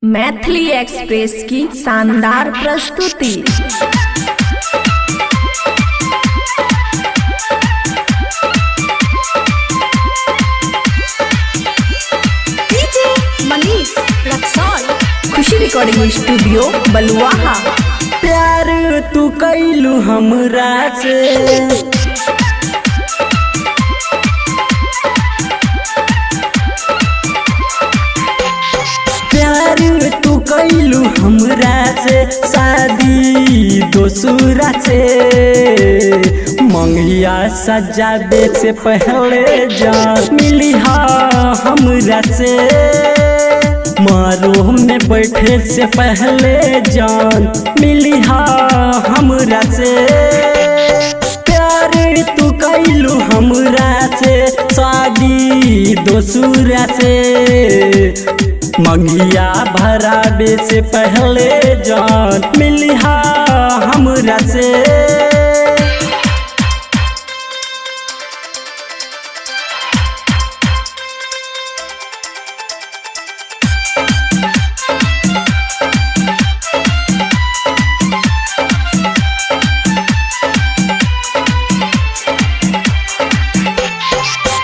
Maithili express की शानदार प्रस्तुति। डीजे मनीष रक्सौल, खुशी रिकॉर्डिंग स्टूडियो बलुआहा। प्यार तू कैलू हमरा से, प्यार तू कैलू हमरा से, शादी दोसरा से। मंगिया सजावे से पहले जान मिली हमरा से, मारो में बैठे से पहले जान मिली हमरा से। प्यार तू कैलू हमरा से, शादी दोसरा से। मंगिया भरावे से पहले जान मिली हमरा से।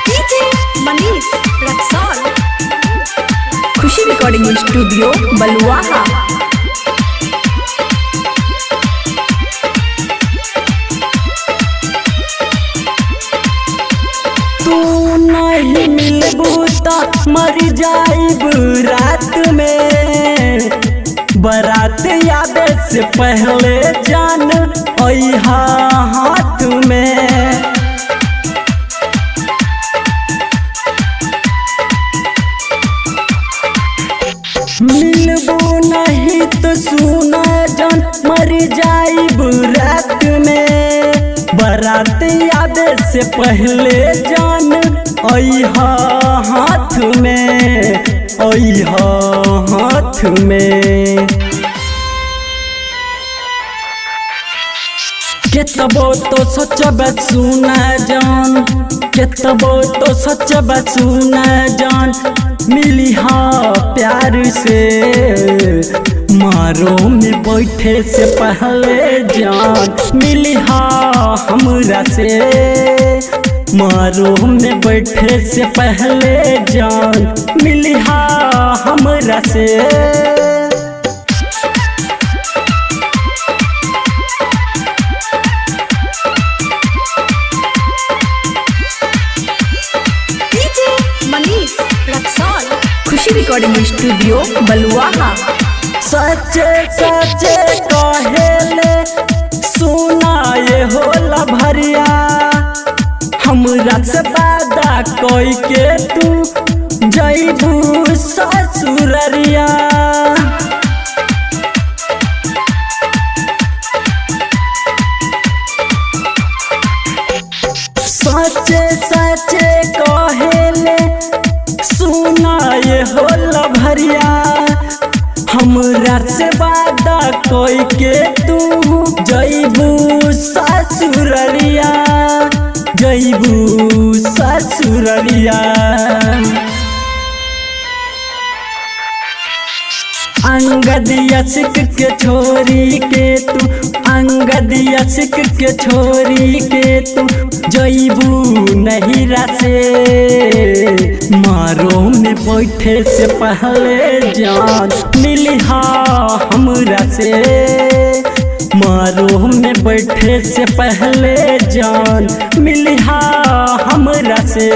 डीजे मनीष रक्सौल, खुशी रिकॉर्डिंग स्टूडियो बलुआहा। तू नहीं मिलबू त मर जाइब रात में। बारात आवे से पहले जान अइहा हाथ में। मिलबू नहीं तो सुना जान मर जाइब रात में। बारात आवे से पहले जान अइहा हाथ में, अइहा हाथ में। केतबो तो सोचब सुना जान, केतबो तो सोचब सुना जान मिली प्यार से। मारो में बैठे से पहले जान मिली हमरा से। मारो में बैठे से पहले जान मिली हमरा से। डीजे मनीष रक्सौल, खुशी रिकॉर्डिंग स्टूडियो बलुआहा। सच्चे सच्चे कहेले सुना ये होला भरिया। हमरा से वादा कोई के तू जइबू ससुररिया। सच्चे सच्चे कहेले सुना ये होला भरिया। हमरा से वादा कोई के तू जइबू ससुररिया, जइबू ससुररिया। अंगद यसिक के छोरी के तू, अंगद यसिक के छोरी के तू जइबू नहिरा से। मारो में बैठे से पहले जान मिली हमरा से। मारो में बैठे से पहले जान मिली हमरा से।